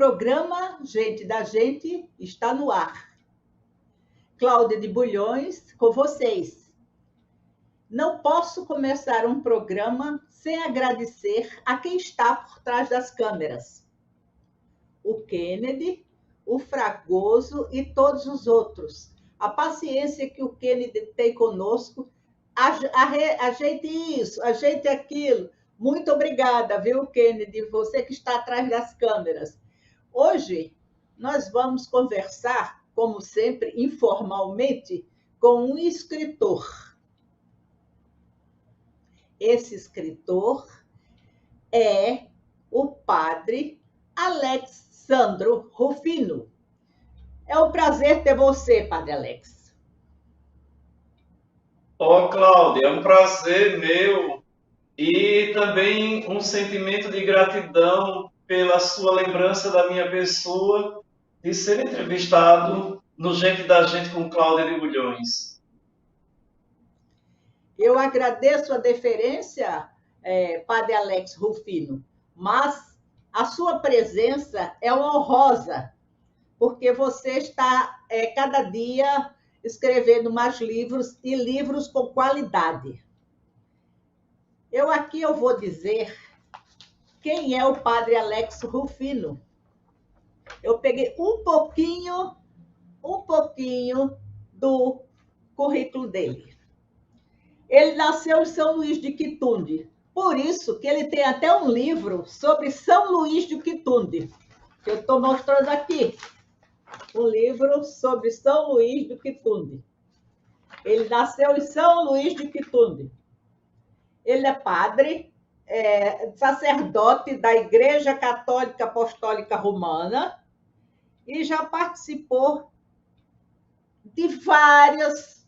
programa Gente da Gente está no ar. Cláudia de Bulhões, com vocês. Não posso começar um programa sem agradecer a quem está por trás das câmeras. O Kennedy, o Fragoso e todos os outros. A paciência que o Kennedy tem conosco, ajeite isso, ajeite aquilo. Muito obrigada, viu, Kennedy, você que está atrás das câmeras. Hoje nós vamos conversar, como sempre, informalmente, com um escritor. Esse escritor é o padre Alexsandro Rufino. É um prazer ter você, padre Alex. Cláudia, é um prazer meu e também um sentimento de gratidão pela sua lembrança da minha pessoa de ser entrevistado no Gente da Gente com Cláudia de Bulhões. Eu agradeço a deferência, padre Alex Rufino, mas a sua presença é honrosa, porque você está cada dia escrevendo mais livros e livros com qualidade. Eu vou dizer quem é o padre Alex Rufino. Eu peguei um pouquinho do currículo dele. Ele nasceu em São Luís de Quitunde, por isso que ele tem até um livro sobre São Luís de Quitunde, que eu estou mostrando aqui. Um livro sobre São Luís de Quitunde. Ele nasceu em São Luís de Quitunde. Ele é padre, sacerdote da Igreja Católica Apostólica Romana e já participou de várias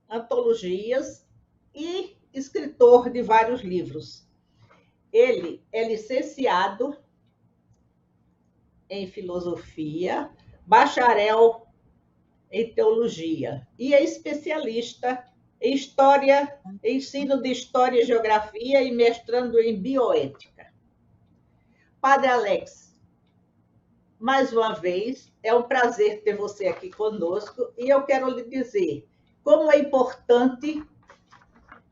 antologias e escritor de vários livros. Ele é licenciado em filosofia, bacharel em teologia e é especialista em história, ensino de história e geografia e mestrando em bioética. Padre Alex, mais uma vez, é um prazer ter você aqui conosco e eu quero lhe dizer como é importante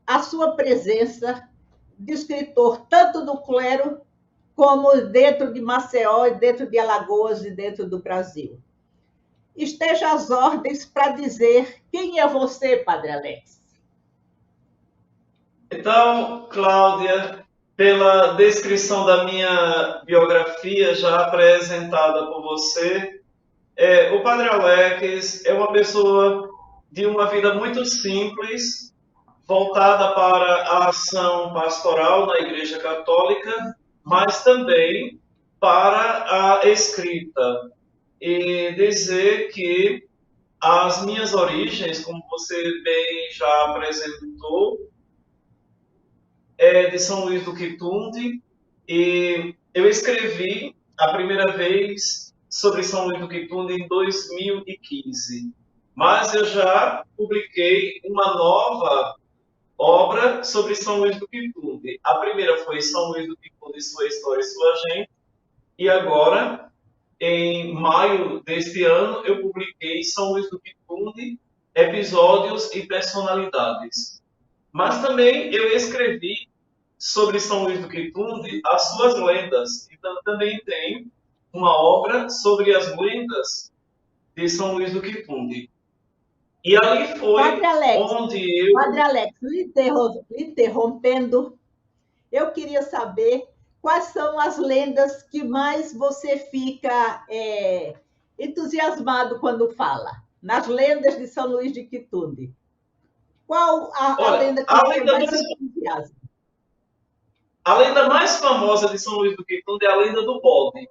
a sua presença de escritor, tanto do clero como dentro de Maceió, dentro de Alagoas e dentro do Brasil. Esteja às ordens para dizer quem é você, padre Alex. Então, Cláudia, pela descrição da minha biografia já apresentada por você, o padre Alex é uma pessoa de uma vida muito simples, voltada para a ação pastoral na Igreja Católica, mas também para a escrita. E dizer que as minhas origens, como você bem já apresentou, é de São Luís do Quitunde, e eu escrevi a primeira vez sobre São Luís do Quitunde em 2015, mas eu já publiquei uma nova obra sobre São Luís do Quitunde. A primeira foi São Luís do Quitunde, Sua História e Sua Gente, e agora, em maio deste ano, eu publiquei São Luís do Quitunde, Episódios e Personalidades. Mas também eu escrevi sobre São Luís do Quitunde as suas lendas. Então também tem uma obra sobre as lendas de São Luís do Quitunde. E ali foi onde eu... Padre Alex, lhe interrompendo, eu queria saber quais são as lendas que mais você fica entusiasmado quando fala? Nas lendas de São Luís de Quitunde. Qual a lenda que você mais entusiasma? A lenda mais famosa de São Luís do Quitunde é a lenda do bode.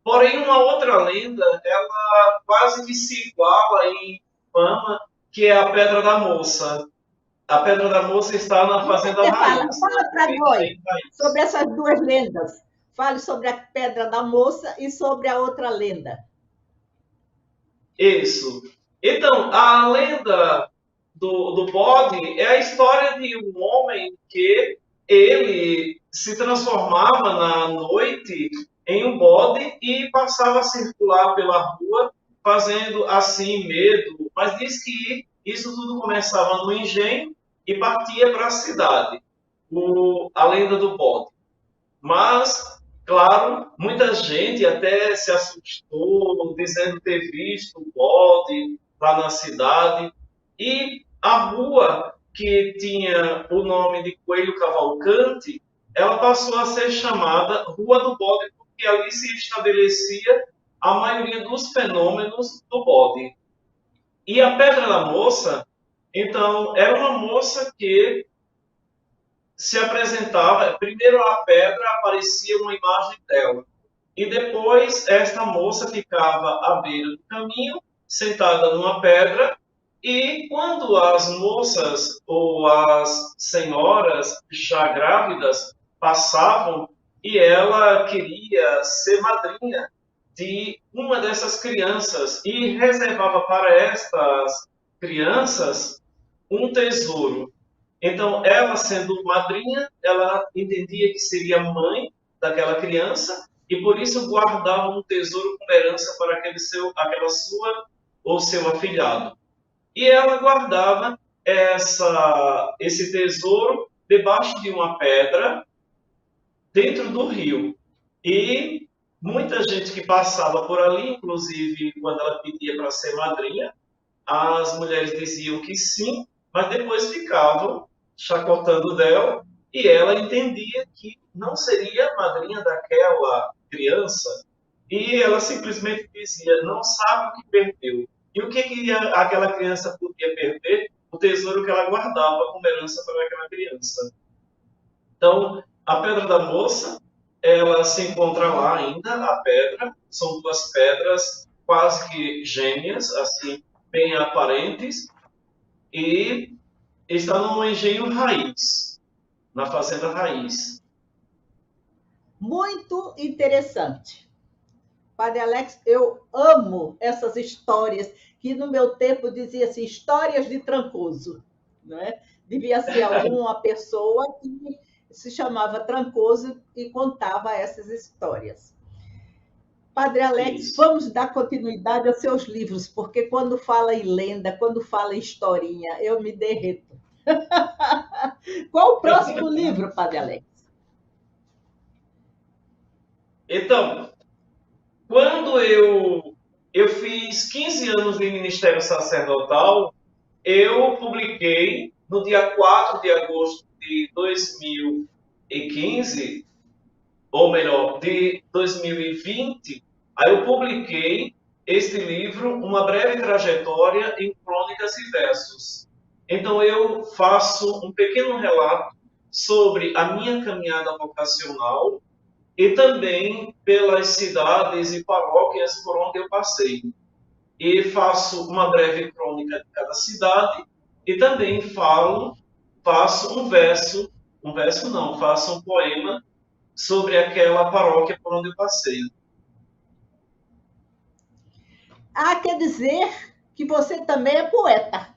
Porém, uma outra lenda, ela quase que se iguala em fama, que é a Pedra da Moça. A Pedra da Moça está na Fazenda Raiz. Fala para nós sobre essas duas lendas. Fale sobre a Pedra da Moça e sobre a outra lenda. Isso. Então, a lenda do bode é a história de um homem que ele se transformava na noite em um bode e passava a circular pela rua, fazendo assim medo, mas diz que isso tudo começava no engenho e partia para a cidade, a lenda do bode. Mas, claro, muita gente até se assustou, dizendo ter visto o bode lá na cidade. E a rua que tinha o nome de Coelho Cavalcante, ela passou a ser chamada Rua do Bode, porque ali se estabelecia a maioria dos fenômenos do bode. E a Pedra da Moça, então, era uma moça que se apresentava, primeiro a pedra aparecia uma imagem dela, e depois esta moça ficava à beira do caminho, sentada numa pedra, e quando as moças ou as senhoras já grávidas passavam e ela queria ser madrinha de uma dessas crianças e reservava para estas crianças um tesouro. Então, ela sendo madrinha, ela entendia que seria mãe daquela criança e por isso guardava um tesouro como herança para aquela sua ou seu afilhado. E ela guardava esse tesouro debaixo de uma pedra dentro do rio. E muita gente que passava por ali, inclusive quando ela pedia para ser madrinha, as mulheres diziam que sim, mas depois ficavam chacotando dela e ela entendia que não seria madrinha daquela criança e ela simplesmente dizia, não sabe o que perdeu. E o que aquela criança podia perder? O tesouro que ela guardava como herança para aquela criança. Então, a Pedra da Moça, ela se encontra lá ainda, a pedra. São duas pedras quase que gêmeas, assim, bem aparentes, e está no engenho Raiz, na Fazenda Raiz. Muito interessante. Padre Alex, eu amo essas histórias, que no meu tempo dizia-se histórias de Trancoso. Não é? Devia ser alguma pessoa que se chamava Trancoso e contava essas histórias. Padre Alex, Isso. vamos dar continuidade aos seus livros, porque quando fala em lenda, quando fala em historinha, eu me derreto. Qual o próximo livro, Padre Alex? Então, quando eu fiz 15 anos de ministério sacerdotal, eu publiquei no dia 4 de agosto de 2015, ou melhor, de 2020, aí eu publiquei este livro, Uma Breve Trajetória em Crônicas e Versos. Então eu faço um pequeno relato sobre a minha caminhada vocacional e também pelas cidades e paróquias por onde eu passei. E faço uma breve crônica de cada cidade e também faço um verso não, faço um poema sobre aquela paróquia por onde eu passei. Ah, quer dizer que você também é poeta.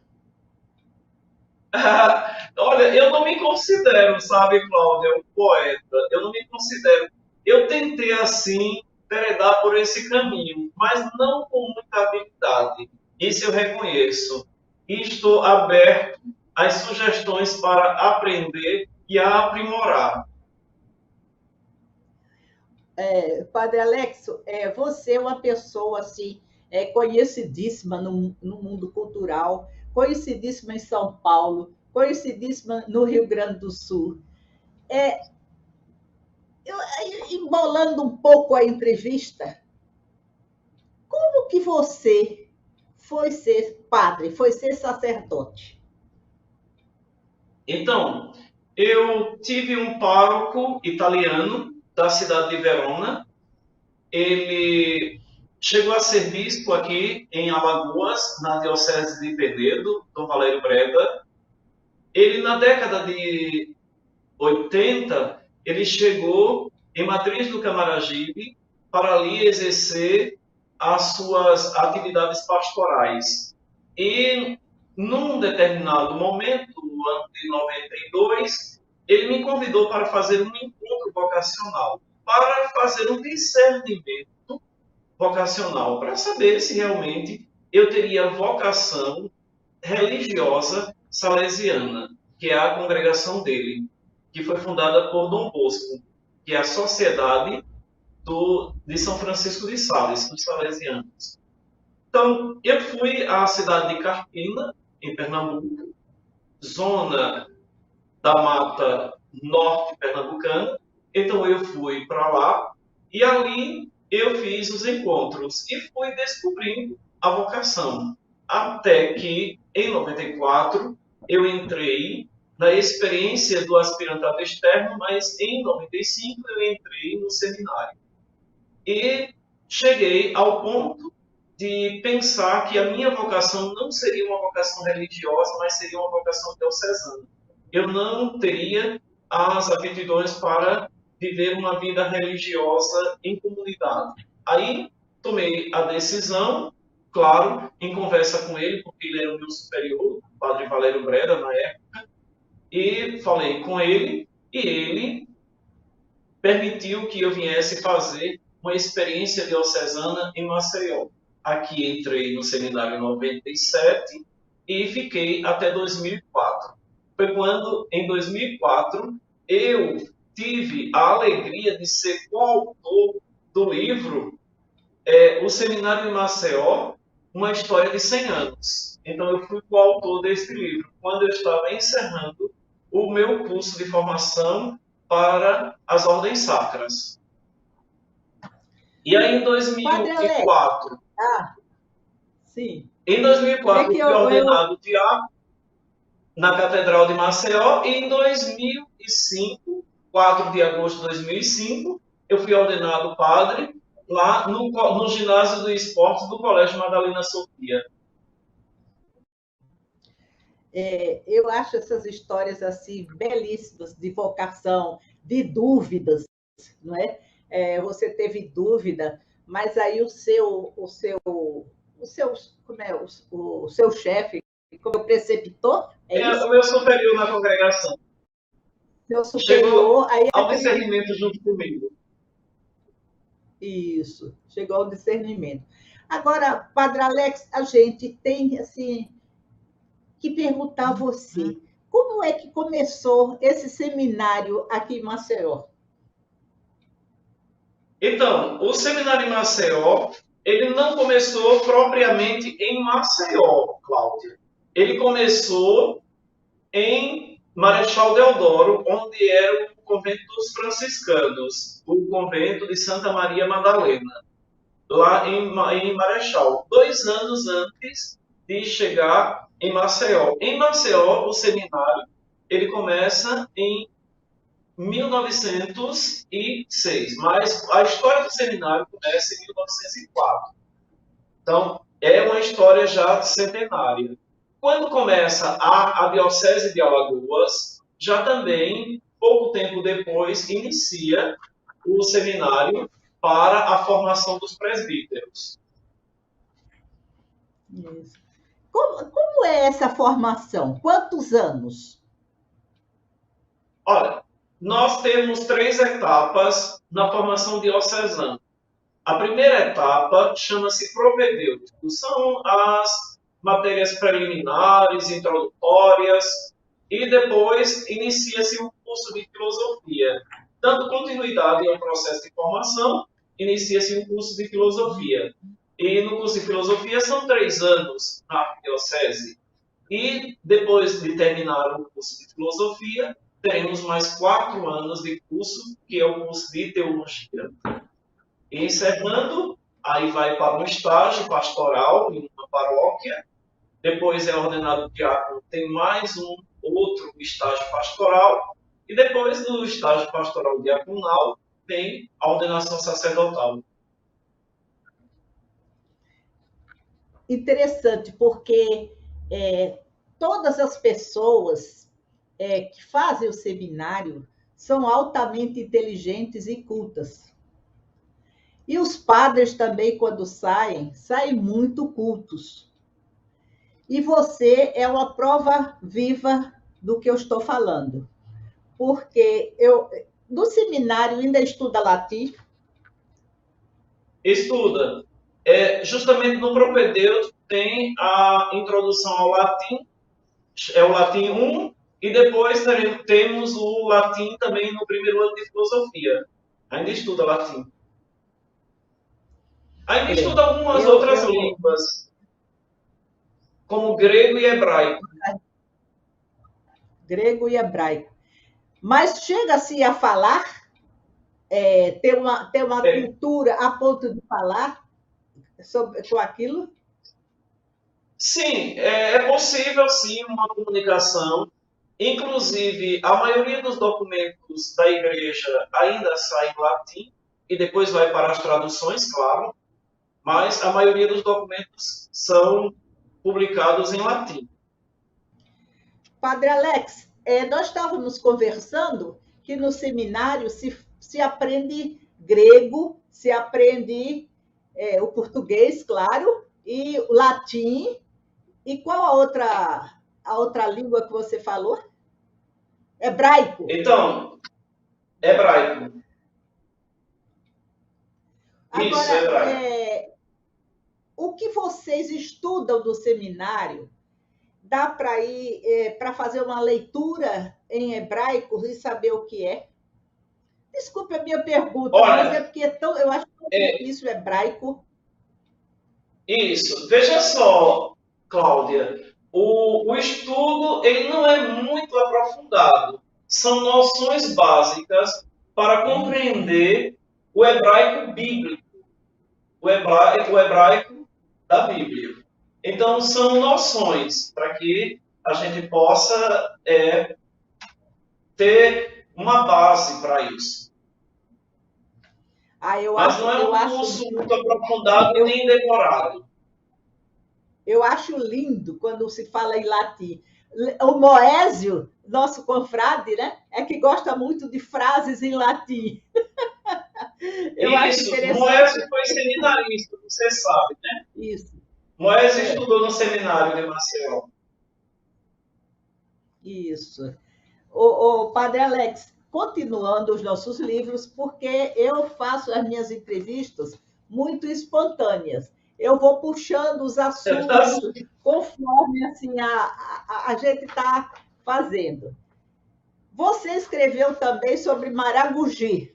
Olha, eu não me considero, sabe, Cláudia, um poeta. Eu não me considero. Eu tentei, assim, enveredar por esse caminho, mas não com muita habilidade. Isso eu reconheço. E estou aberto às sugestões para aprender e a aprimorar. Padre Alexo, você é uma pessoa assim, conhecidíssima no mundo cultural, conhecidíssima em São Paulo, conhecidíssima no Rio Grande do Sul. É, eu, embolando um pouco a entrevista, como que você foi ser padre, foi ser sacerdote? Então, eu tive um pároco italiano da cidade de Verona. Ele chegou a ser bispo aqui em Alagoas, na diocese de Penedo, Dom Valério Breda. Ele, na década de 80, ele chegou em Matriz do Camaragibe para ali exercer as suas atividades pastorais. E, num determinado momento, no ano de 92, ele me convidou para fazer um encontro vocacional. para fazer um discernimento vocacional, para saber se realmente eu teria vocação religiosa salesiana, que é a congregação dele, que foi fundada por Dom Bosco, que é a Sociedade de São Francisco de Sales, dos salesianos. Então, eu fui à cidade de Carpina, em Pernambuco, zona da Mata Norte Pernambucana. Então, eu fui para lá e ali eu fiz os encontros e fui descobrindo a vocação. Até que, em 94, eu entrei na experiência do aspirantado externo, mas em 95 eu entrei no seminário. E cheguei ao ponto de pensar que a minha vocação não seria uma vocação religiosa, mas seria uma vocação diocesana. Eu não teria as aptidões para viver uma vida religiosa em comunidade. Aí tomei a decisão, claro, em conversa com ele, porque ele era o meu superior, o padre Valério Breda, na época, e falei com ele, e ele permitiu que eu viesse fazer uma experiência diocesana em Maceió. Aqui entrei no seminário em 97 e fiquei até 2004. Foi quando, em 2004, eu tive a alegria de ser coautor do livro O Seminário em Maceió, uma história de 100 anos. Então, eu fui coautor desse livro, quando eu estava encerrando o meu curso de formação para as ordens sacras. E aí, em 2004... sim. Em 2004, fui ordenado diácono na Catedral de Maceió, e em 2005, 4 de agosto de 2005, eu fui ordenado padre lá no ginásio do esporte do Colégio Madalena Sofia. Eu acho essas histórias assim belíssimas de vocação, de dúvidas, não é? Você teve dúvida, mas aí o seu chefe, como o preceptor, o meu superior na congregação. Seu superior, chegou ao discernimento junto comigo. Isso, chegou ao discernimento. Agora, Padre Alex, a gente tem assim que perguntar a você, como é que começou esse seminário aqui em Maceió? Então, o seminário em Maceió, ele não começou propriamente em Maceió, Cláudia. Ele começou em Marechal Deodoro, onde era o convento dos franciscanos, o convento de Santa Maria Madalena, lá em Marechal, 2 anos antes de chegar em Maceió. Em Maceió, o seminário, ele começa em 1906, mas a história do seminário começa em 1904. Então, é uma história já centenária. Quando começa a Diocese de Alagoas, já também, pouco tempo depois, inicia o seminário para a formação dos presbíteros. Isso. Como é essa formação? Quantos anos? Olha, nós temos 3 etapas na formação diocesana. A primeira etapa chama-se propedêutico. São as matérias preliminares, introdutórias, e depois inicia-se o curso de filosofia. Dando continuidade ao processo de formação, inicia-se o curso de filosofia. E no curso de filosofia são 3 anos na arquidiocese. E depois de terminar o curso de filosofia, teremos mais 4 anos de curso, que é o curso de teologia. E encerrando, aí vai para um estágio pastoral em uma paróquia, depois é ordenado diácono, tem mais um outro estágio pastoral, e depois do estágio pastoral diaconal, tem a ordenação sacerdotal. Interessante, porque todas as pessoas que fazem o seminário são altamente inteligentes e cultas. E os padres também, quando saem muito cultos. E você é uma prova viva do que eu estou falando. Porque do seminário ainda estuda latim? Estuda. Justamente no propedêutico tem a introdução ao latim, é o latim 1, e depois temos o latim também no primeiro ano de filosofia. Ainda estuda latim. Ainda estuda algumas outras línguas, como grego e hebraico. Grego e hebraico. Mas chega-se a falar, ter uma cultura a ponto de falar com aquilo? Sim, é possível sim uma comunicação. Inclusive, a maioria dos documentos da igreja ainda sai em latim, e depois vai para as traduções, claro, mas a maioria dos documentos são publicados em latim. Padre Alex, nós estávamos conversando que no seminário se aprende grego, se aprende o português, claro, e o latim. E qual a outra língua que você falou? Hebraico. Então, hebraico. Agora, isso, hebraico. O que vocês estudam no seminário, dá para ir para fazer uma leitura em hebraico e saber o que é? Desculpe a minha pergunta, Olha, mas é porque eu acho tão difícil hebraico. Isso. Veja só, Cláudia, o estudo ele não é muito aprofundado. São noções básicas para compreender o hebraico bíblico, o hebraico da Bíblia. Então, são noções para que a gente possa ter uma base para isso. Mas não é um curso muito aprofundado nem decorado. Eu acho lindo quando se fala em latim. O Moésio, nosso confrade, né, é que gosta muito de frases em latim. Isso, Moésio foi seminarista, você sabe, né? Isso. Moésio estudou no seminário de Maceió. Isso. O Padre Alex, continuando os nossos livros, porque eu faço as minhas entrevistas muito espontâneas. Eu vou puxando os assuntos conforme assim, a gente está fazendo. Você escreveu também sobre Maragogi.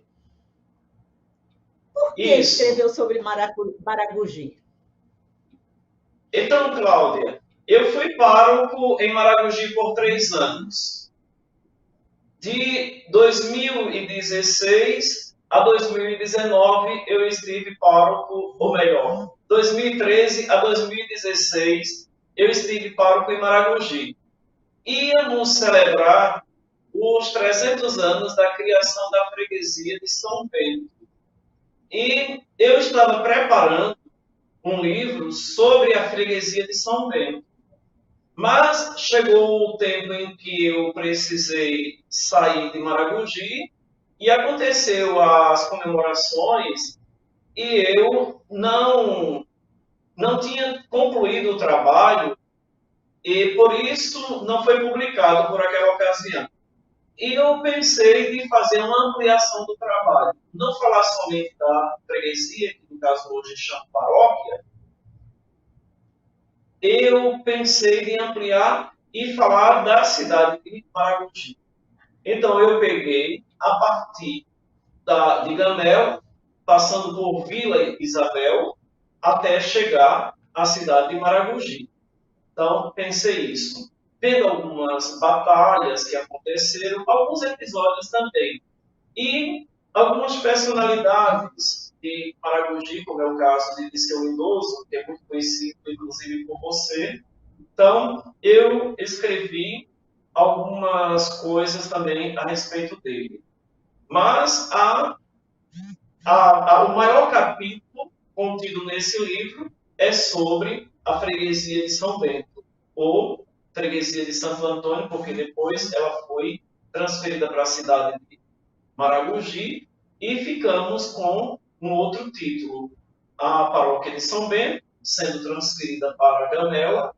Por que escreveu sobre Maragogi? Então, Cláudia, eu fui pároco em Maragogi por 3 anos. De 2016 a 2019, eu estive pároco, ou melhor, 2013 a 2016, eu estive pároco em Maragogi. Íamos celebrar os 300 anos da criação da freguesia de São Bento. E eu estava preparando um livro sobre a freguesia de São Bento. Mas chegou o tempo em que eu precisei sair de Maragogi e aconteceu as comemorações e eu não tinha concluído o trabalho e por isso não foi publicado por aquela ocasião. E eu pensei de fazer uma ampliação do trabalho. Não falar somente da freguesia, que no caso hoje chama paróquia. Eu pensei em ampliar e falar da cidade de Maragogi. Então eu peguei a partir de Gamel, passando por Vila Isabel, até chegar à cidade de Maragogi. Então pensei isso. Vendo algumas batalhas que aconteceram, alguns episódios também. E algumas personalidades de Maragogi, como é o caso de Liceu Lindoso, que é muito conhecido, inclusive, por você. Então, eu escrevi algumas coisas também a respeito dele. Mas o maior capítulo contido nesse livro é sobre a freguesia de São Bento, ou freguesia de Santo Antônio, porque depois ela foi transferida para a cidade de Maragogi e ficamos com um outro título. A paróquia de São Bento, sendo transferida para Gamela,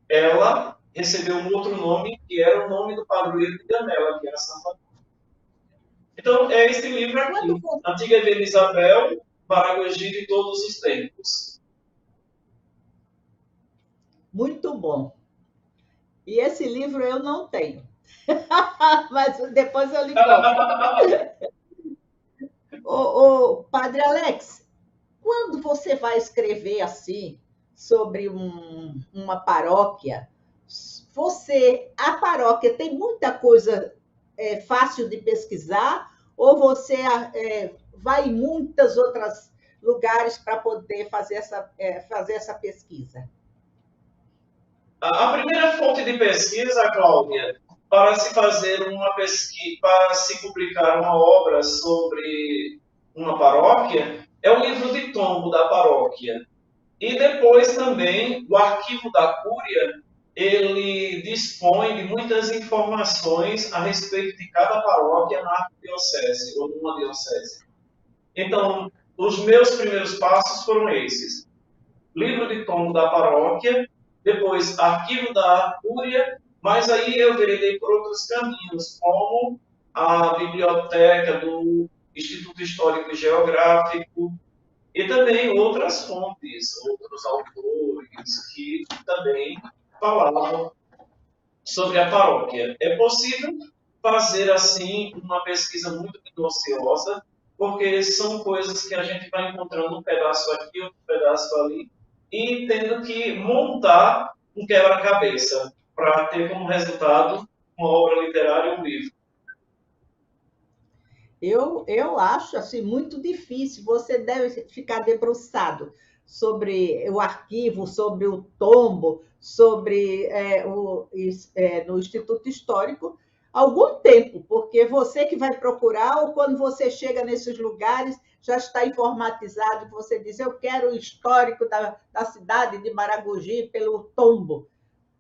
ela recebeu um outro nome, que era o nome do padroeiro de Gamela, que era Santo Antônio. Então, é esse livro aqui, Antiga Vila Isabel, Maragogi de Todos os Tempos. Muito bom. E esse livro eu não tenho. Mas depois eu lhe conto. Padre Alex, quando você vai escrever assim sobre uma paróquia, a paróquia tem muita coisa fácil de pesquisar ou você vai em muitos outros lugares para poder fazer essa pesquisa? A primeira fonte de pesquisa, Cláudia, para se fazer uma pesquisa, para se publicar uma obra sobre uma paróquia, é o livro de tombo da paróquia. E depois também o arquivo da Cúria, ele dispõe de muitas informações a respeito de cada paróquia na arquidiocese ou numa diocese. Então, os meus primeiros passos foram esses: livro de tombo da paróquia, depois arquivo da Cúria, mas aí eu veredei por outros caminhos, como a biblioteca do Instituto Histórico e Geográfico, e também outras fontes, outros autores que também falavam sobre a paróquia. É possível fazer, assim, uma pesquisa muito minuciosa, porque são coisas que a gente vai encontrando um pedaço aqui, outro pedaço ali, e tendo que montar um quebra-cabeça para ter como resultado uma obra literária, um livro. Eu acho assim, muito difícil. Você deve ficar debruçado sobre o arquivo, sobre o tombo, sobre no Instituto Histórico, algum tempo, porque você que vai procurar, ou quando você chega nesses lugares, já está informatizado, você diz, eu quero o histórico da cidade de Maragogi pelo tombo.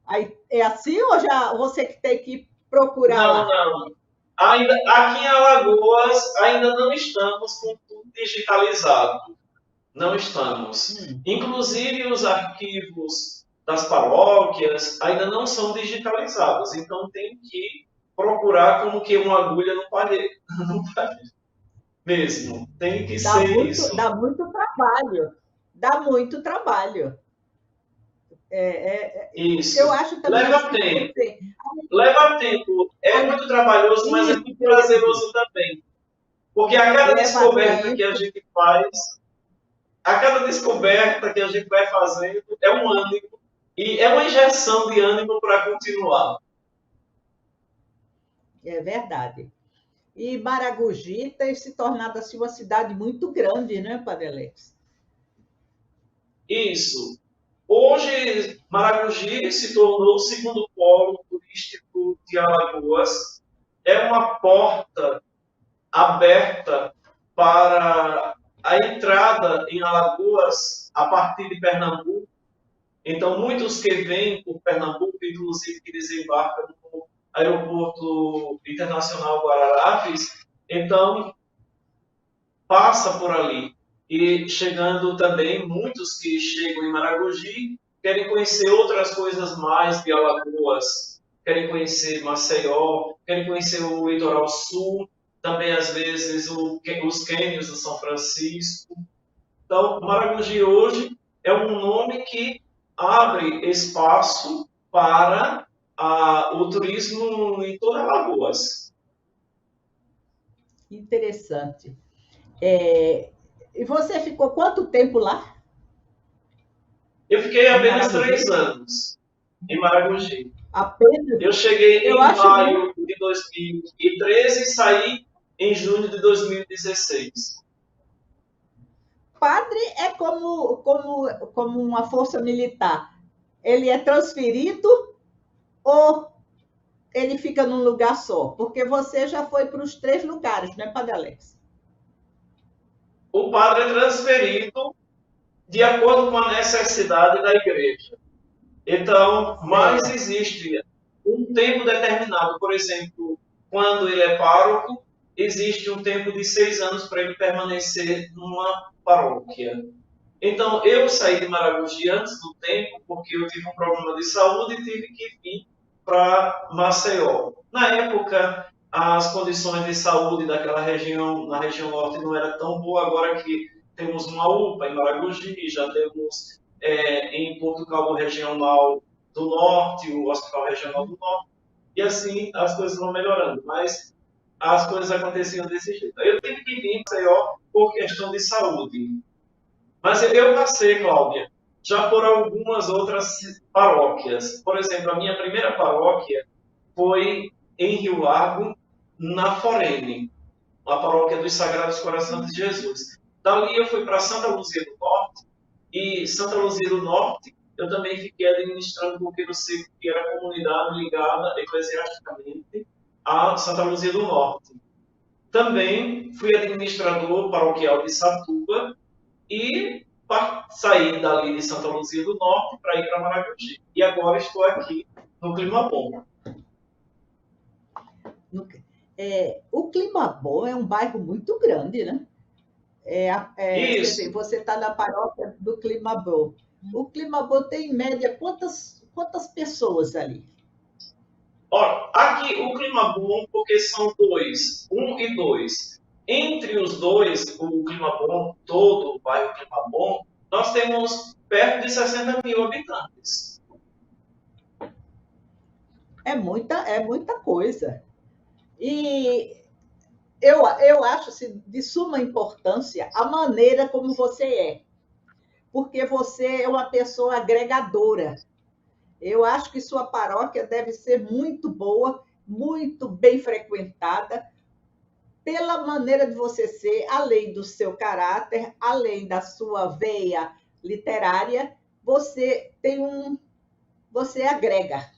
Aí, é assim ou já você que tem que procurar lá? Não. Ainda, aqui em Alagoas, ainda não estamos com tudo digitalizado. Não estamos. Inclusive, os arquivos das paróquias ainda não são digitalizados. Então, tem que procurar como que uma agulha no palheiro. Mesmo. Tem que ser isso. Dá muito trabalho. Dá muito trabalho. Isso. Eu acho também Leva tempo. Leva tempo. É muito trabalhoso, mas é muito prazeroso também. Porque a cada descoberta que a gente faz, a cada descoberta que a gente vai fazendo, é um ânimo. E é uma injeção de ânimo para continuar. É verdade. E Maragogi tem se tornado assim, uma cidade muito grande, né, Padre Alex? Isso. Hoje, Maragogi se tornou o segundo polo turístico de Alagoas. É uma porta aberta para a entrada em Alagoas a partir de Pernambuco. Então, muitos que vêm por Pernambuco, inclusive que desembarcam no Aeroporto Internacional Guararapes, então passa por ali. E chegando também, muitos que chegam em Maragogi querem conhecer outras coisas mais de Alagoas, querem conhecer Maceió, querem conhecer o litoral sul, também às vezes os cânions do São Francisco. Então, Maragogi hoje é um nome que abre espaço para o turismo em toda Alagoas. Interessante. E você ficou quanto tempo lá? Eu fiquei apenas 3 anos em Maragogi. Apenas? Eu cheguei em maio de 2013 e saí em junho de 2016. Padre é como uma força militar. Ele é transferido ou ele fica num lugar só? Porque você já foi para os 3 lugares, não é, Padre Alex? O padre é transferido de acordo com a necessidade da igreja. Então, mas existe um tempo determinado. Por exemplo, quando ele é pároco, existe um tempo de 6 anos para ele permanecer numa paróquia. Então, eu saí de Maragogi antes do tempo, porque eu tive um problema de saúde e tive que vir para Maceió. Na época, as condições de saúde daquela região, na região norte, não era tão boa. Agora que temos uma UPA em Maragogi, já temos em Portugal o Regional do Norte, o Hospital Regional do Norte, e assim as coisas vão melhorando. Mas as coisas aconteciam desse jeito. Eu tive que vir para Maceió por questão de saúde. Mas eu passei, Cláudia, já por algumas outras paróquias. Por exemplo, a minha primeira paróquia foi em Rio Largo, na Forene, a paróquia dos Sagrados Corações de Jesus. Dali eu fui para Santa Luzia do Norte, e Santa Luzia do Norte eu também fiquei administrando Coqueiro Seco, que era a comunidade ligada eclesiasticamente a Santa Luzia do Norte. Também fui administrador paroquial de Satuba e saí dali de Santa Luzia do Norte para ir para Maragogi. E agora estou aqui no Clima Bom. O Clima Bom é um bairro muito grande, né? Isso. Você está na paróquia do Clima Bom. O Clima Bom tem, em média, quantas pessoas ali? Ora, aqui o Clima Bom, porque são dois, 1 e 2. Entre os dois, o Clima Bom, todo o bairro Clima Bom, nós temos perto de 60 mil habitantes. É muita coisa. E eu acho assim, de suma importância a maneira como você é, porque você é uma pessoa agregadora. Eu acho que sua paróquia deve ser muito boa, muito bem frequentada, pela maneira de você ser, além do seu caráter, além da sua veia literária, você agrega,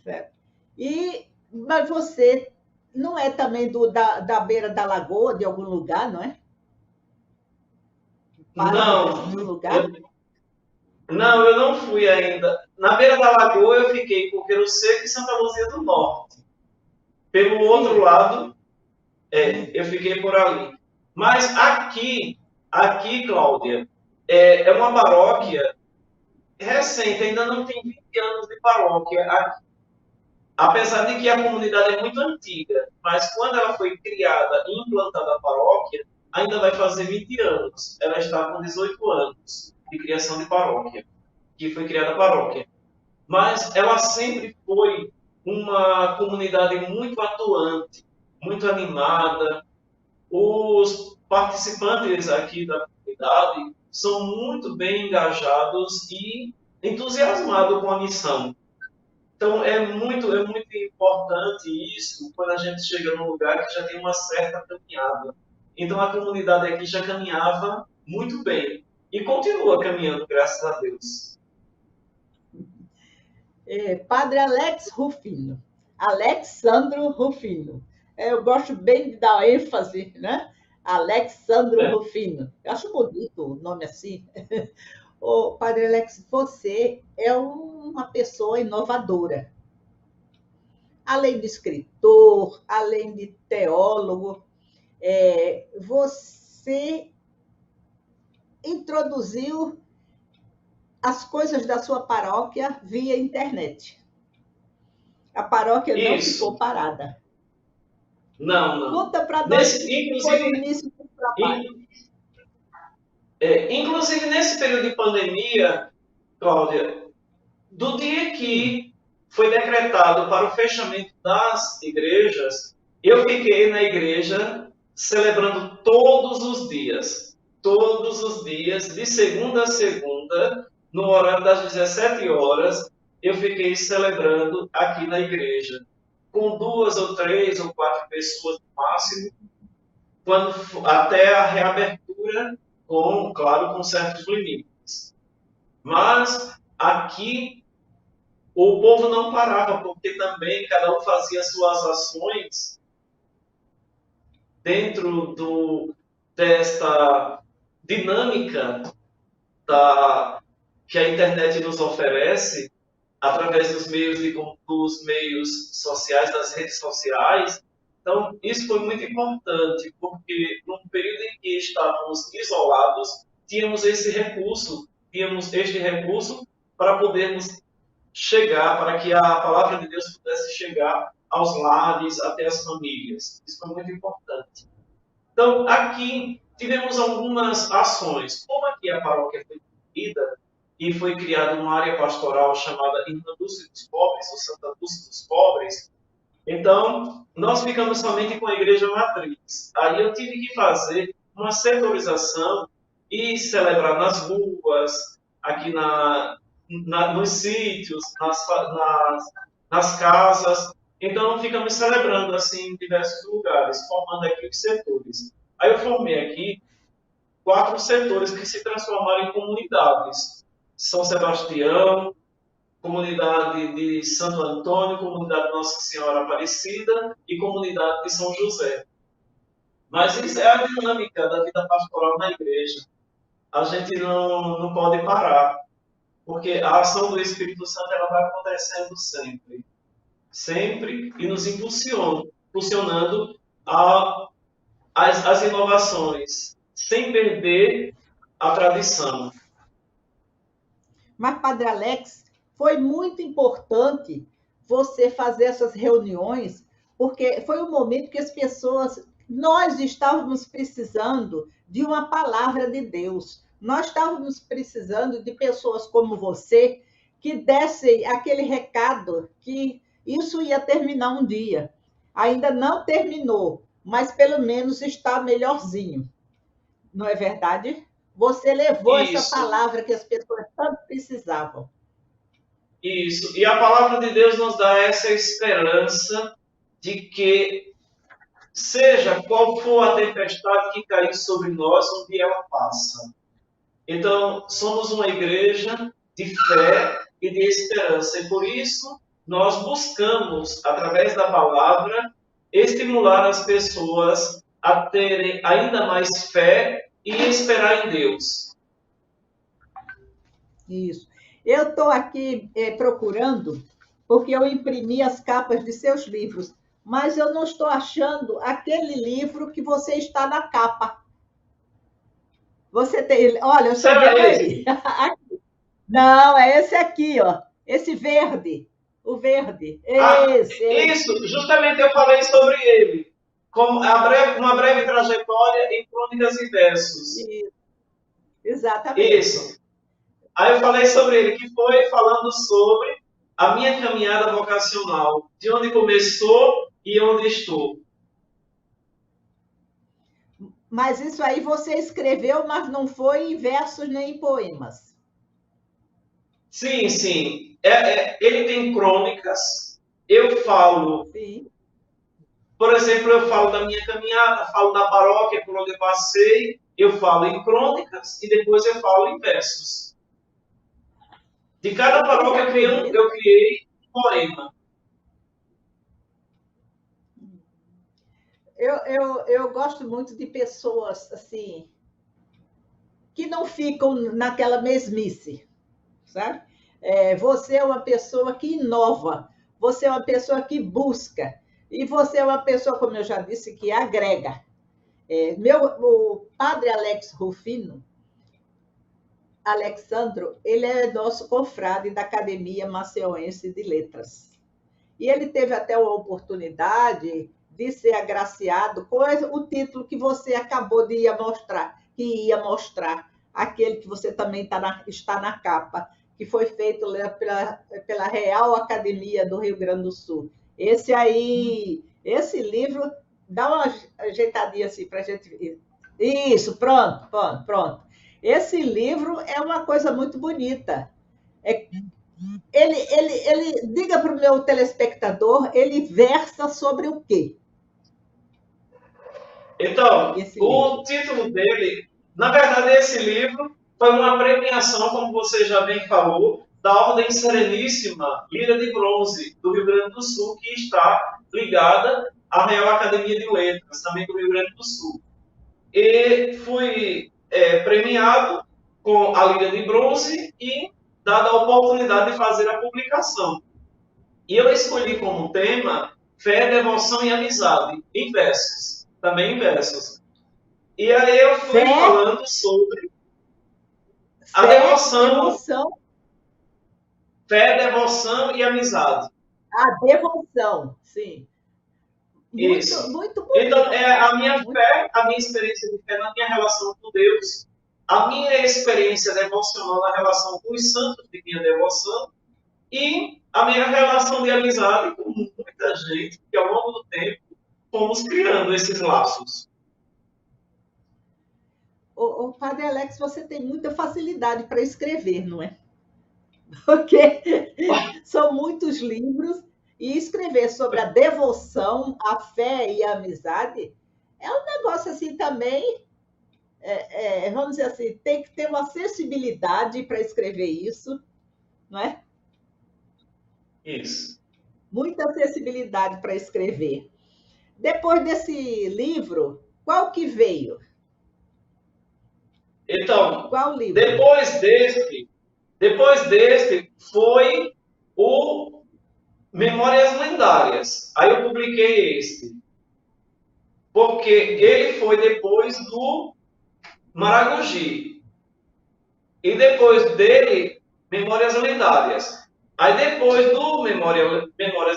certo? Mas você não é também da beira da lagoa, de algum lugar, não é? Não, De um lugar? não, eu não fui ainda. Na beira da lagoa eu fiquei em Coqueiro Seco e Santa Luzia do Norte. Pelo outro lado, eu fiquei por ali. Mas aqui, Cláudia, é uma paróquia recente, ainda não tem 20 anos de paróquia aqui. Apesar de que a comunidade é muito antiga, mas quando ela foi criada e implantada a paróquia, ainda vai fazer 20 anos. Ela está com 18 anos de criação de paróquia, que foi criada a paróquia. Mas ela sempre foi uma comunidade muito atuante, muito animada. Os participantes aqui da comunidade são muito bem engajados e entusiasmados com a missão. Então, é muito importante isso quando a gente chega num lugar que já tem uma certa caminhada. Então, a comunidade aqui já caminhava muito bem e continua caminhando, graças a Deus. Padre Alex Rufino, Alexandro Rufino. Eu gosto bem de dar ênfase, né? Alexandro Rufino. Eu acho bonito o nome assim. Ô, Padre Alex, você é uma pessoa inovadora. Além de escritor, além de teólogo, você introduziu as coisas da sua paróquia via internet. A paróquia não ficou parada. Não. Conta para nós como foi o início do trabalho. Inclusive, nesse período de pandemia, Cláudia, do dia que foi decretado para o fechamento das igrejas, eu fiquei na igreja celebrando todos os dias, de segunda a segunda, no horário das 17 horas, eu fiquei celebrando aqui na igreja, com 2 ou 3 ou 4 pessoas no máximo, até a reabertura, claro, com certos limites. Mas aqui o povo não parava, porque também cada um fazia suas ações dentro desta dinâmica que a internet nos oferece, através dos meios sociais, das redes sociais. Então, isso foi muito importante, porque num período em que estávamos isolados, tínhamos este recurso para podermos chegar, para que a palavra de Deus pudesse chegar aos lares, até as famílias. Isso foi muito importante. Então, aqui tivemos algumas ações. Como aqui a paróquia foi dividida e foi criada uma área pastoral chamada Irmã Dulce dos Pobres, ou Santa Dulce dos Pobres, então, nós ficamos somente com a igreja matriz. Aí eu tive que fazer uma setorização e celebrar nas ruas, aqui nos sítios, nas casas. Então, ficamos celebrando assim em diversos lugares, formando aqui os setores. Aí eu formei aqui 4 setores que se transformaram em comunidades. São Sebastião, comunidade de Santo Antônio, comunidade de Nossa Senhora Aparecida e comunidade de São José. Mas isso é a dinâmica da vida pastoral na igreja. A gente não pode parar, porque a ação do Espírito Santo ela vai acontecendo sempre. Sempre, e nos impulsionando as inovações, sem perder a tradição. Mas, Padre Alex, foi muito importante você fazer essas reuniões, porque foi um momento que as pessoas, nós estávamos precisando de uma palavra de Deus. Nós estávamos precisando de pessoas como você que dessem aquele recado que isso ia terminar um dia. Ainda não terminou, mas pelo menos está melhorzinho. Não é verdade? Você levou essa palavra que as pessoas tanto precisavam. Isso. E a palavra de Deus nos dá essa esperança de que, seja qual for a tempestade que cair sobre nós, um dia ela passa. Então, somos uma igreja de fé e de esperança. E por isso, nós buscamos, através da palavra, estimular as pessoas a terem ainda mais fé e esperar em Deus. Isso. Eu estou aqui procurando, porque eu imprimi as capas de seus livros, mas eu não estou achando aquele livro que você está na capa. Você tem. Olha, eu estou vendo aí. Não, é esse aqui, ó. Esse verde. O verde. Isso, justamente eu falei sobre ele. Como uma breve trajetória em crônicas e versos. Isso. Exatamente. Isso. Aí eu falei sobre ele, que foi falando sobre a minha caminhada vocacional, de onde começou e onde estou. Mas isso aí você escreveu, mas não foi em versos nem em poemas. Sim, sim. Ele tem crônicas. Eu falo... Sim. Por exemplo, eu falo da minha caminhada, falo da paróquia por onde eu passei, eu falo em crônicas e depois eu falo em versos. De cada paróquia eu criei um poema. Eu gosto muito de pessoas assim que não ficam naquela mesmice, sabe? Você é uma pessoa que inova, você é uma pessoa que busca, e você é uma pessoa, como eu já disse, que agrega. O padre Alex Rufino, Alexandro, ele é nosso confrade da Academia Maceiense de Letras. E ele teve até uma oportunidade de ser agraciado com o título que você acabou de que ia mostrar, aquele que você também está na capa, que foi feito pela Real Academia do Rio Grande do Sul. Esse livro, dá uma ajeitadinha assim para a gente ver. Isso, pronto. Esse livro é uma coisa muito bonita. Ele diga para o meu telespectador, ele versa sobre o quê? Então, o título dele, na verdade, esse livro foi uma premiação, como você já bem falou, da Ordem Sereníssima Lira de Bronze, do Rio Grande do Sul, que está ligada à Real Academia de Letras, também do Rio Grande do Sul. E fui premiado com a Lira de Bronze e dada a oportunidade de fazer a publicação. E eu escolhi como tema fé, devoção e amizade, em versos, também em versos. E aí eu fui falando sobre a devoção. Fé, devoção e amizade. A devoção, sim. Isso. Muito Então, bonito. é a minha Muito... fé, a minha experiência de fé na minha relação com Deus, a minha experiência devocional na relação com os santos de minha devoção e a minha relação de amizade com muita gente que, ao longo do tempo, fomos criando esses laços. O Padre Alex, você tem muita facilidade para escrever, não é? Porque são muitos livros e escrever sobre a devoção, a fé e a amizade é um negócio assim também, vamos dizer assim, tem que ter uma sensibilidade para escrever isso, não é? Isso. Muita sensibilidade para escrever. Depois desse livro, qual que veio? Então, Qual livro? depois deste foi o Memórias Lendárias. Aí eu publiquei este. Porque ele foi depois do Maragogi. E depois dele, Memórias Lendárias. Aí depois do Memórias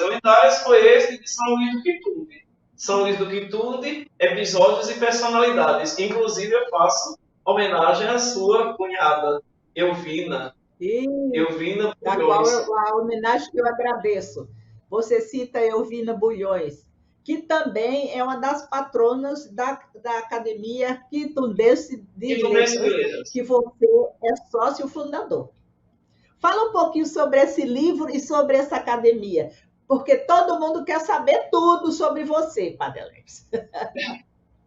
Lendárias foi este de São Luís do Quitundi. São Luís do Quitundi, episódios e personalidades. Inclusive eu faço homenagem à sua cunhada, Elvina. Elvina Da qual Bulhões. a homenagem que eu agradeço. Você cita Elvina Bulhões, que também é uma das patronas da Academia Quitundense de Letras, que você é sócio fundador. Fala um pouquinho sobre esse livro e sobre essa academia, porque todo mundo quer saber tudo sobre você, Padre Alex.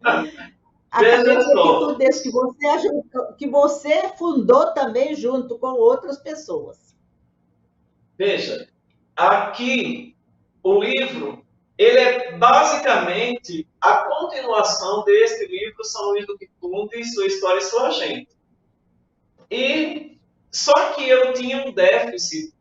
A Academia Quitundense que você fundou também junto com outras pessoas. Veja, aqui o livro, ele é basicamente a continuação deste livro, São Luís do Quitundi, Sua História e Sua Gente. E só que eu tinha um déficit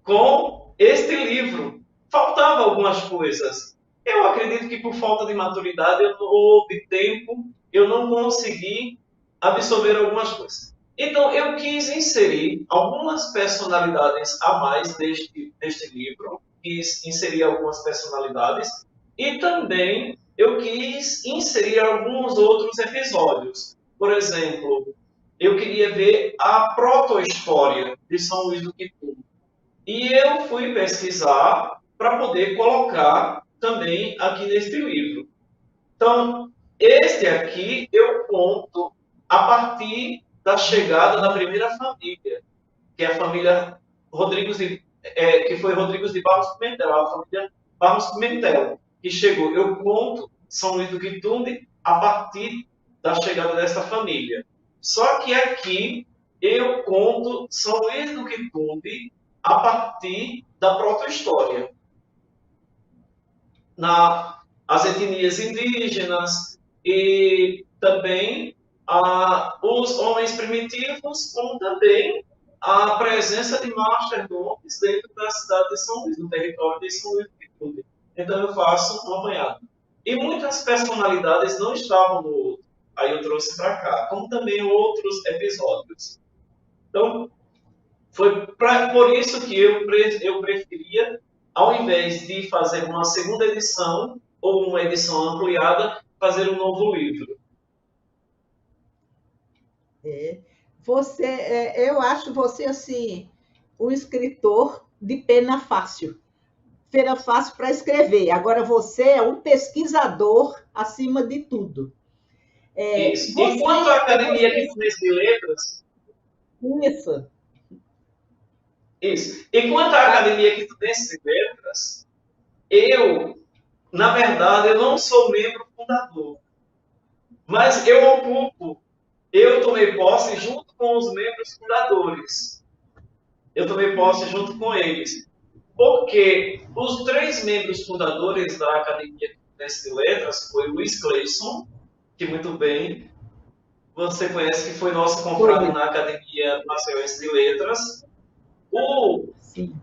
com este livro. Faltava algumas coisas. Eu acredito que por falta de maturidade ou de tempo, eu não consegui absorver algumas coisas. Então, eu quis inserir algumas personalidades a mais deste livro, quis inserir algumas personalidades, e também eu quis inserir alguns outros episódios. Por exemplo, eu queria ver a proto-história de São Luís do Quitundi. E eu fui pesquisar para poder colocar também aqui neste livro. Então, este aqui eu conto a partir da chegada da primeira família, que é a família Rodrigues que foi Rodrigues de Barros Pimentel, a família Barros Pimentel, que chegou. Eu conto São Luís do Quitundi a partir da chegada dessa família. Só que aqui eu conto São Luís do Quitundi a partir da proto-história. As etnias indígenas e também os homens primitivos, como também a presença de masterdomes dentro da cidade de São Luís, no território de São Luís do Quitundi. Então eu faço um apanhado. E muitas personalidades não estavam no outro. Aí eu trouxe para cá, como também outros episódios. Então, foi por isso que eu preferia, ao invés de fazer uma segunda edição ou uma edição ampliada, fazer um novo livro. Eu acho você assim um escritor de pena fácil. Pena fácil para escrever. Agora você é um pesquisador acima de tudo. Isso. Enquanto a Academia de Letras... Isso. Isso. Enquanto a Academia Quitundense de Letras, na verdade, eu não sou membro fundador. Mas eu tomei posse junto com os membros fundadores. Eu tomei posse junto com eles. Porque os 3 membros fundadores da Academia Quitundense de Letras foi o Luiz Cleison, que muito bem você conhece, que foi nosso confrade na Academia Maceiense de Letras.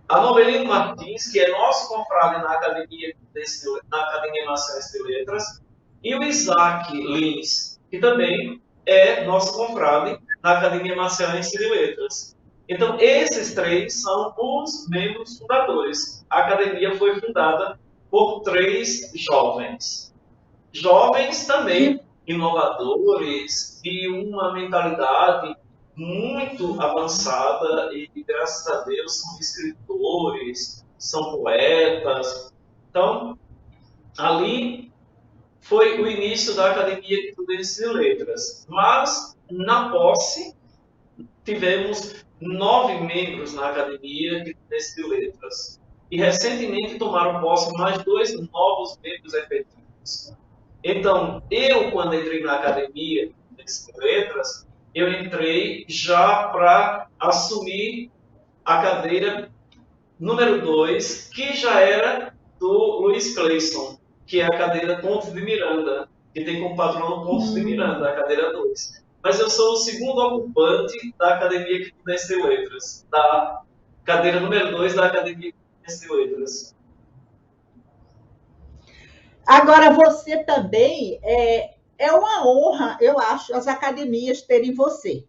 A Novelino Martins, que é nosso confrade na Academia Maceiense de Letras. E o Isaac Lins, que também é nosso confrade na Academia Maceiense de Letras. Então, esses três são os membros fundadores. A academia foi fundada por três jovens. Jovens também inovadores e uma mentalidade muito avançada e, graças a Deus, são escritores, são poetas. Então, ali foi o início da Academia Quitudense de Letras. Mas, na posse, tivemos 9 membros na Academia Quitudense de Letras. E, recentemente, tomaram posse mais 2 novos membros efetivos. Então, eu, quando entrei na Academia Quitudense de Letras, eu entrei já para assumir a cadeira número 2, que já era do Luiz Cleison, que é a cadeira Pontes de Miranda, que tem como patrono Pontes de Miranda, a cadeira 2. Mas eu sou o segundo ocupante da Academia Quitudense de Letras, da cadeira número 2 da Academia Quitudense de Letras. Agora, você também, é uma honra, eu acho, as academias terem você.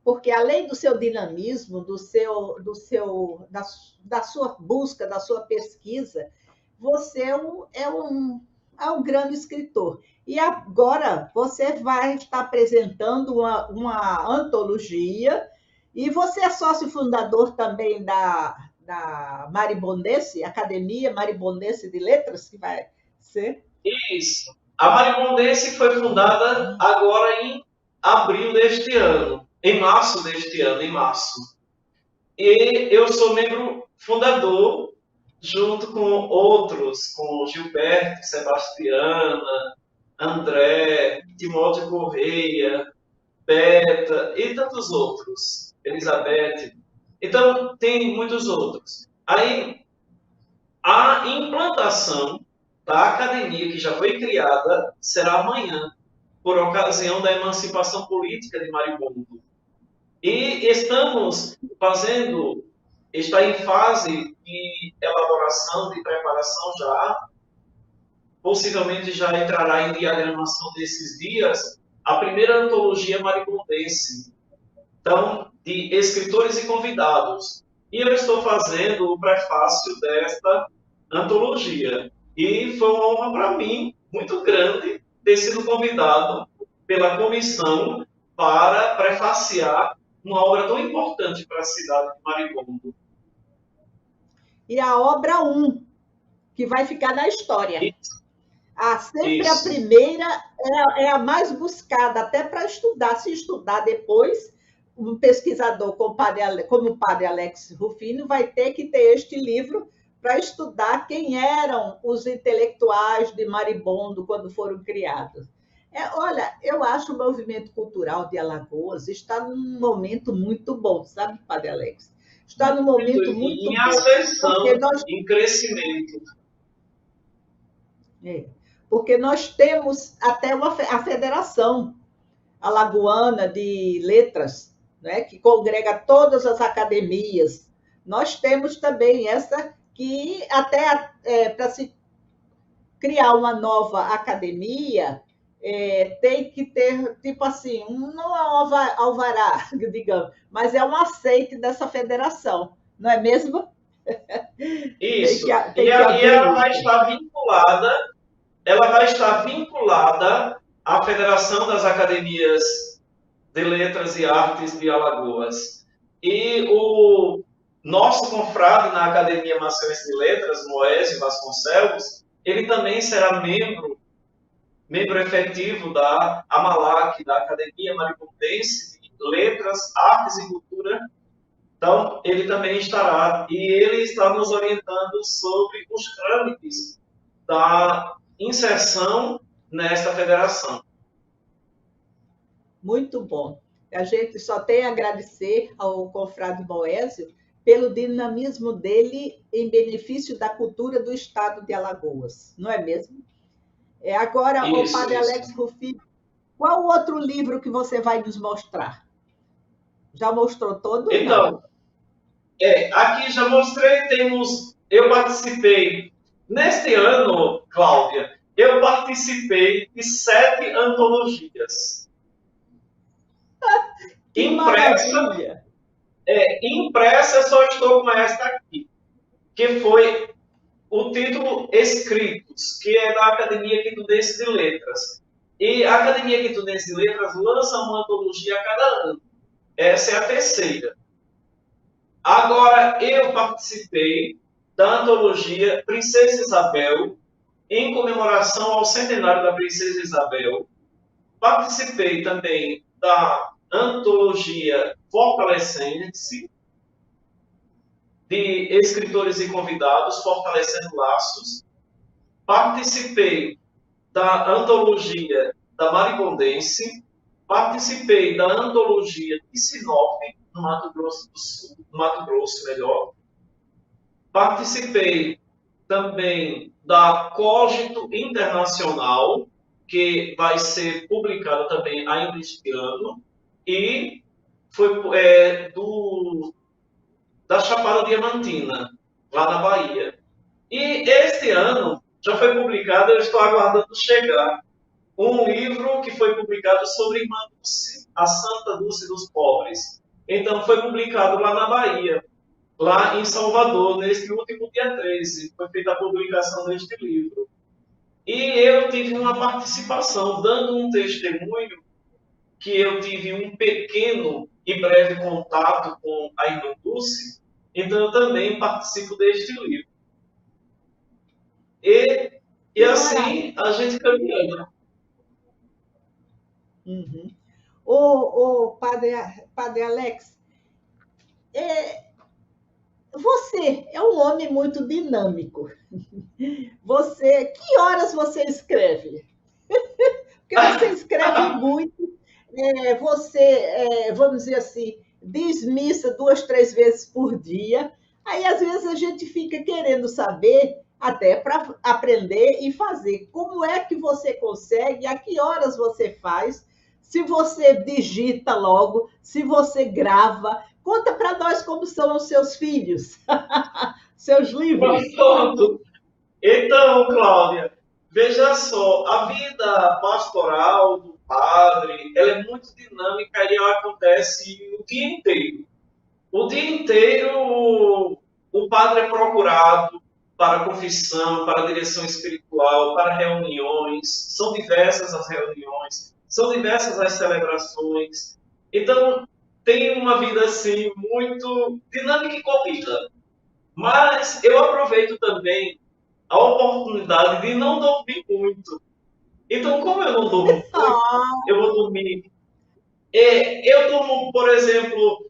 Porque, além do seu dinamismo, da sua busca, da sua pesquisa, você é um grande escritor. E agora você vai estar apresentando uma antologia, e você é sócio fundador também da Maribondense, Academia Maribondense de Letras, que vai ser? Isso. A Maribondense foi fundada agora em abril deste ano, em março deste ano, em março. E eu sou membro fundador, junto com outros, com Gilberto, Sebastiana, André, Timóteo Correia, Beta e tantos outros, Elizabeth. Então, tem muitos outros. Aí, a implantação da academia, que já foi criada, será amanhã, por ocasião da emancipação política de Maribondo. E estamos está em fase de elaboração, de preparação já, possivelmente já entrará em diagramação desses dias, a primeira antologia maribondense, então, de escritores e convidados. E eu estou fazendo o prefácio desta antologia. E foi uma honra para mim, muito grande, ter sido convidado pela comissão para prefaciar uma obra tão importante para a cidade de Maribondo. E a obra 1, que vai ficar na história. Sempre a primeira é a mais buscada, até para estudar. Se estudar depois, um pesquisador como o padre Alex Rufino vai ter que ter este livro para estudar quem eram os intelectuais de Maribondo quando foram criados. Olha, eu acho o movimento cultural de Alagoas está num momento muito bom, sabe, padre Alex? Está num momento muito bom. Em ascensão, em crescimento. Porque nós temos até a Federação Alagoana de Letras, né, que congrega todas as academias. Nós temos também essa que até para se criar uma nova academia, tem que ter, tipo assim, não é um alvará, digamos, mas é um aceite dessa federação, não é mesmo? Isso. E ela vai estar vinculada à Federação das Academias de Letras e Artes de Alagoas. E o nosso confrade na Academia Maciense de Letras, Moésio Vasconcelos, ele também será membro efetivo da AMALAC, da Academia Maribondense de Letras, Artes e Cultura. Então, ele também estará, e ele está nos orientando sobre os trâmites da inserção nesta federação. Muito bom. A gente só tem a agradecer ao confrade Moésio pelo dinamismo dele em benefício da cultura do estado de Alagoas, não é mesmo? Agora, o padre Alex Rufino, qual outro livro que você vai nos mostrar? Já mostrou todo? Então, aqui já mostrei, eu participei, neste ano, Cláudia, eu participei de 7 antologias. Que maravilha! Impressa, eu só estou com esta aqui, que foi o título Escritos, que é da Academia Quitudense de Letras. E a Academia Quitudense de Letras lança uma antologia a cada ano. Essa é a terceira. Agora, eu participei da antologia Princesa Isabel, em comemoração ao centenário da Princesa Isabel. Participei também da antologia Fortalecendo-se, de escritores e convidados, Fortalecendo Laços. Participei da antologia da Maricondense. Participei da antologia de Sinop, no Mato Grosso do Sul, no Mato Grosso, melhor. Participei também da Cogito Internacional, que vai ser publicada também ainda este ano, e foi da Chapada Diamantina, lá na Bahia. E este ano já foi publicado, eu estou aguardando chegar, um livro que foi publicado sobre Irmã Dulce, a Santa Dulce dos Pobres. Então, foi publicado lá na Bahia, lá em Salvador, neste último dia 13, foi feita a publicação deste livro. E eu tive uma participação, dando um testemunho, que eu tive um pequeno e breve contato com a Irmã Dulce, então eu também participo deste livro. E assim, a gente caminhando. Uhum. O padre Alex, você é um homem muito dinâmico. Que horas você escreve? Porque você escreve muito, vamos dizer assim, diz missa 2, 3 vezes por dia. Aí, às vezes, a gente fica querendo saber, até para aprender e fazer. Como é que você consegue? A que horas você faz? Se você digita logo, se você grava. Conta para nós como são os seus filhos, seus livros. Pronto. Então, Cláudia, veja só, a vida pastoral do padre, ela é muito dinâmica e ela acontece o dia inteiro. O dia inteiro, o padre é procurado para confissão, para direção espiritual, para reuniões. São diversas as reuniões, são diversas as celebrações. Então, tem uma vida assim muito dinâmica e corrida. Mas eu aproveito também a oportunidade de não dormir muito. Então, como eu não durmo muito, eu vou dormir. Eu durmo, por exemplo,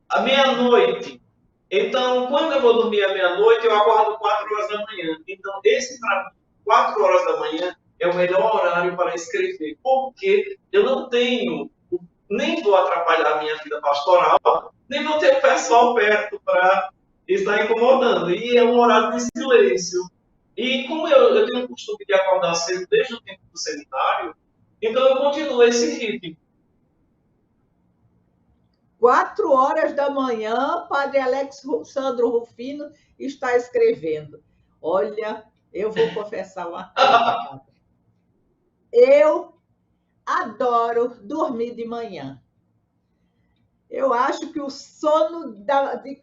à meia-noite. Então, quando eu vou dormir à meia-noite, eu acordo 4 horas da manhã. Então, esse, para mim, 4 horas da manhã é o melhor horário para escrever, porque eu não tenho, nem vou atrapalhar a minha vida pastoral, nem vou ter o pessoal perto para estar incomodando. E é um horário de silêncio. E como eu tenho o costume de acordar cedo desde o tempo do seminário, então eu continuo esse ritmo. 4 horas da manhã, padre Alexandro Rufino está escrevendo. Olha, eu vou confessar uma coisa, padre. Eu adoro dormir de manhã. Eu acho que o sono,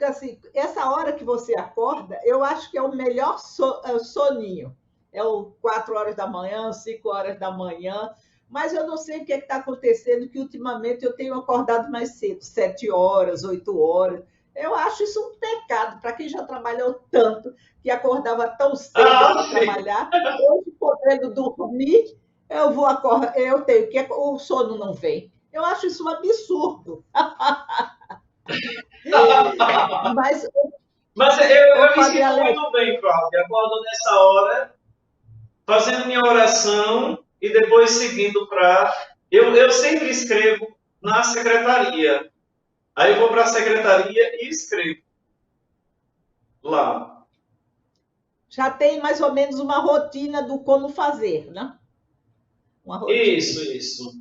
assim, essa hora que você acorda, eu acho que é o melhor soninho. É o 4 horas da manhã, 5 horas da manhã. Mas eu não sei o que está acontecendo, que ultimamente eu tenho acordado mais cedo, 7 horas, 8 horas. Eu acho isso um pecado para quem já trabalhou tanto, que acordava tão cedo para trabalhar. Hoje, podendo dormir, eu tenho que o sono não vem. Eu acho isso um absurdo. Mas eu me sinto muito bem, Cláudia. Acordo nessa hora, fazendo minha oração e depois seguindo para... Eu sempre escrevo na secretaria. Aí eu vou para a secretaria e escrevo lá. Já tem mais ou menos uma rotina do como fazer, né? Uma rotina. Isso.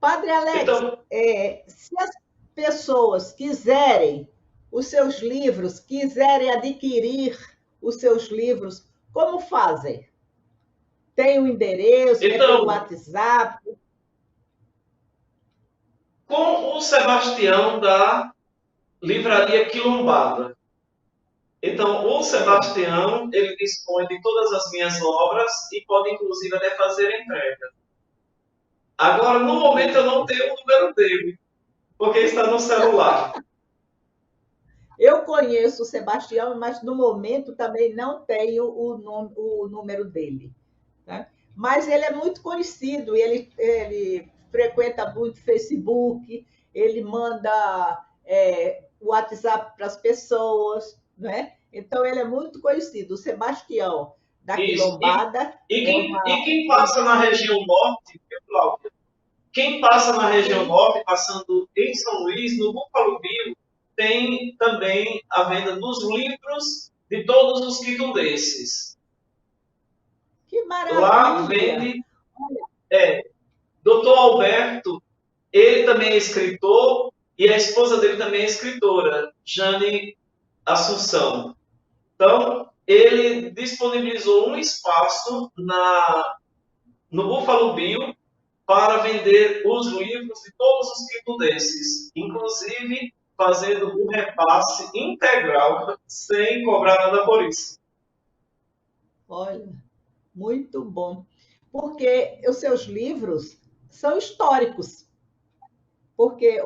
Padre Alex, então, se as pessoas quiserem os seus livros, quiserem adquirir os seus livros, como fazem? Tem o endereço, tem o WhatsApp? Com o Sebastião da Livraria Quilombada. Então, o Sebastião, ele dispõe de todas as minhas obras e pode, inclusive, até fazer entrega. Agora, no momento, eu não tenho o número dele, porque está no celular. Eu conheço o Sebastião, mas no momento também não tenho o número dele. Né? Mas ele é muito conhecido, ele frequenta muito Facebook, ele manda WhatsApp para as pessoas, né? Então ele é muito conhecido. O Sebastião da Isso. Quilombada E quem passa na região norte, Cláudia, quem passa na região norte, passando em São Luís, no Búfalo Bill, tem também a venda dos livros de todos os quitundenses. Que maravilha! Lá vende, Dr. Alberto, ele também é escritor e a esposa dele também é escritora, Jane Assunção. Então, ele disponibilizou um espaço no Buffalo Bill para vender os livros de todos os quitundenses, inclusive fazendo um repasse integral, sem cobrar nada por isso. Olha, muito bom. Porque os seus livros são históricos. Porque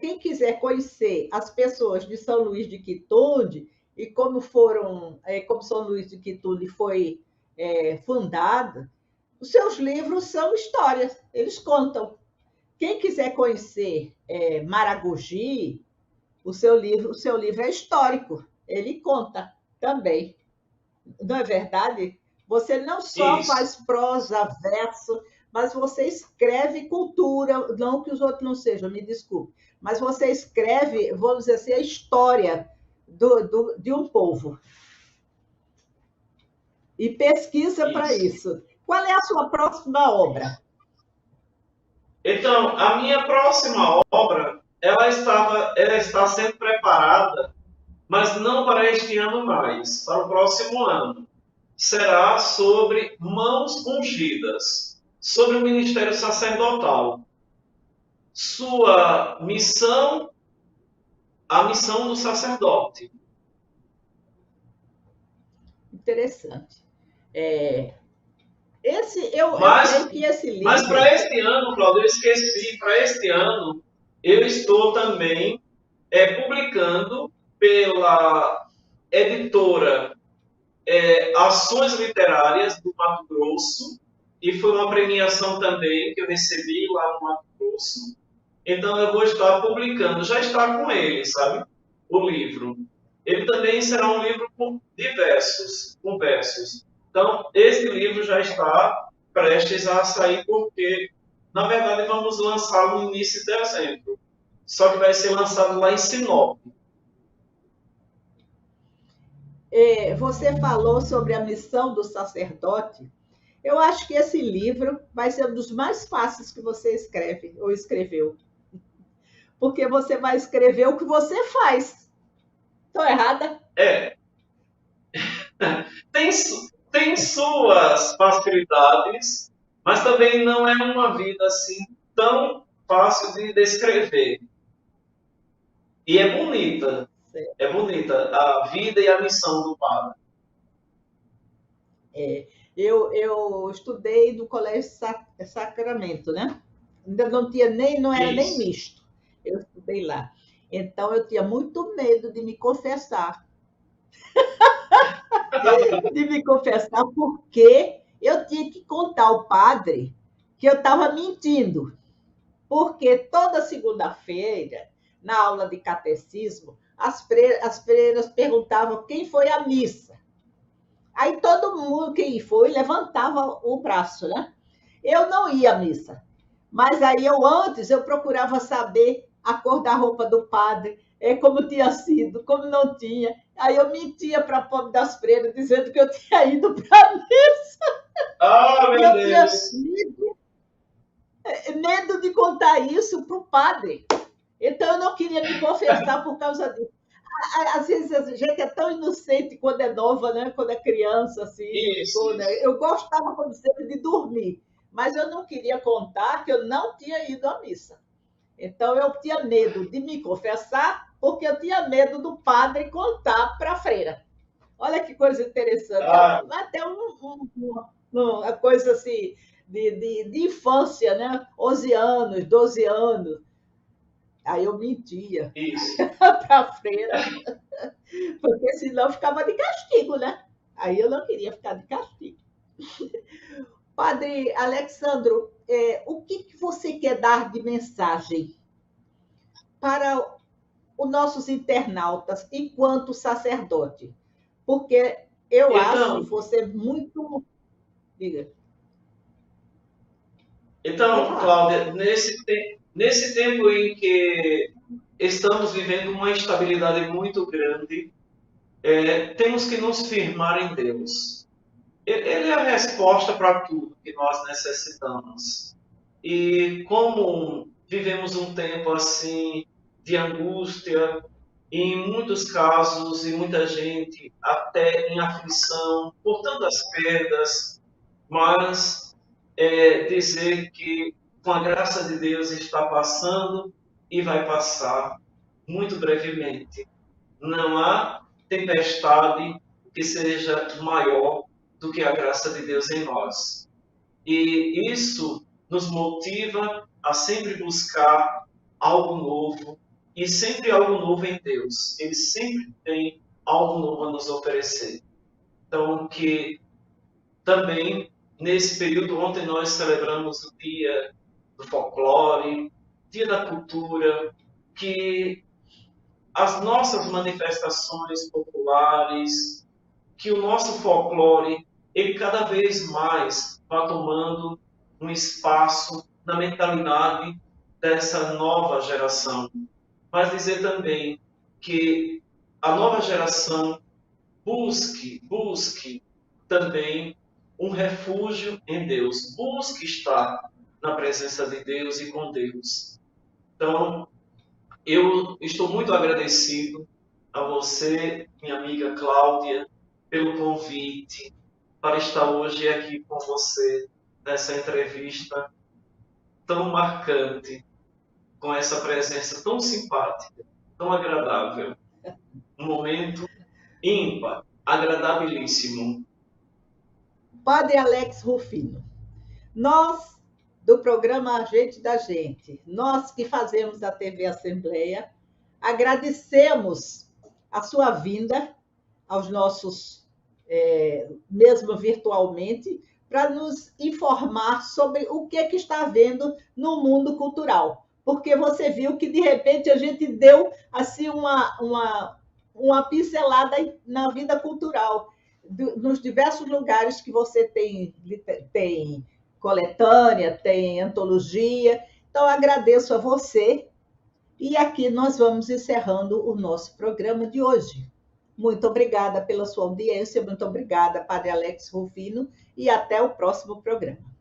quem quiser conhecer as pessoas de São Luís de Quitunde e como São Luís de Quitunde foi fundada, os seus livros são histórias, eles contam. Quem quiser conhecer Maragogi, o seu livro é histórico, ele conta também. Não é verdade? Você não só faz prosa, verso, mas você escreve cultura, não que os outros não sejam, me desculpe, mas você escreve, vamos dizer assim, a história de um povo. E pesquisa para isso. Qual é a sua próxima obra? Então, a minha próxima obra, ela está sendo preparada, mas não para este ano mais, para o próximo ano. Será sobre mãos ungidas, sobre o ministério sacerdotal. Sua missão, a missão do sacerdote. Interessante. Eu creio que esse livro... Mas para este ano, Cláudio, eu esqueci, para este ano, eu estou também publicando pela editora Ações Literárias do Mato Grosso, e foi uma premiação também que eu recebi lá no Mato Grosso. Então eu vou estar publicando, já está com ele, sabe? O livro. Ele também será um livro com versos. Então, esse livro já está prestes a sair, porque, na verdade, vamos lançá-lo no início de dezembro. Só que vai ser lançado lá em Sinop. Você falou sobre a missão do sacerdote. Eu acho que esse livro vai ser um dos mais fáceis que você escreve ou escreveu. Porque você vai escrever o que você faz. Estou errada? Tem suas facilidades, mas também não é uma vida assim tão fácil de descrever. E é bonita. É bonita a vida e a missão do padre. Eu estudei no Colégio Sacramento, né? Ainda não era nem misto. Eu estudei lá. Então eu tinha muito medo de me confessar. De me confessar porque eu tinha que contar ao padre que eu estava mentindo. Porque toda segunda-feira, na aula de catecismo, as freiras perguntavam quem foi à missa. Aí todo mundo, quem foi, levantava o braço, né? Eu não ia à missa. Mas aí antes eu procurava saber a cor da roupa do padre, como tinha sido, como não tinha. Aí eu mentia para a pobre das freiras, dizendo que eu tinha ido para a missa. Ah, meu Deus! Medo de contar isso para o padre. Então eu não queria me confessar por causa disso. Às vezes a gente é tão inocente quando é nova, né? Quando é criança, assim. Isso. Eu gostava, como sempre, de dormir, mas eu não queria contar que eu não tinha ido à missa. Então eu tinha medo de me confessar porque eu tinha medo do padre contar para a freira. Olha que coisa interessante. Até uma coisa assim de infância, né? 11 anos, 12 anos. Aí eu mentia para a freira, porque senão ficava de castigo, né? Aí eu não queria ficar de castigo. Padre Alexandro, o que você quer dar de mensagem para os nossos internautas enquanto sacerdote? Porque eu acho você muito. Diga. Então, Cláudia, nesse tempo em que estamos vivendo uma instabilidade muito grande, temos que nos firmar em Deus. Ele é a resposta para tudo que nós necessitamos. E como vivemos um tempo assim de angústia, e em muitos casos, e muita gente até em aflição por tantas perdas, mas dizer que com a graça de Deus está passando e vai passar muito brevemente. Não há tempestade que seja maior do que a graça de Deus em nós. E isso nos motiva a sempre buscar algo novo, e sempre algo novo em Deus. Ele sempre tem algo novo a nos oferecer. Então, que também, nesse período, ontem nós celebramos o Dia do Folclore, Dia da Cultura, que as nossas manifestações populares, que o nosso folclore, ele cada vez mais vá tomando um espaço na mentalidade dessa nova geração. Mas dizer também que a nova geração busque também um refúgio em Deus, busque estar na presença de Deus e com Deus. Então, eu estou muito agradecido a você, minha amiga Cláudia, pelo convite para estar hoje aqui com você nessa entrevista tão marcante, com essa presença tão simpática, tão agradável. Um momento ímpar, agradabilíssimo. Padre Alex Rufino, nós do programa Gente da Gente, nós que fazemos a TV Assembleia, agradecemos a sua vinda aos nossos, mesmo virtualmente, para nos informar sobre o que está havendo no mundo cultural. Porque você viu que, de repente, a gente deu assim uma pincelada na vida cultural, nos diversos lugares que você tem coletânea, tem antologia. Então, agradeço a você. E aqui nós vamos encerrando o nosso programa de hoje. Muito obrigada pela sua audiência, muito obrigada, Padre Alex Rufino, e até o próximo programa.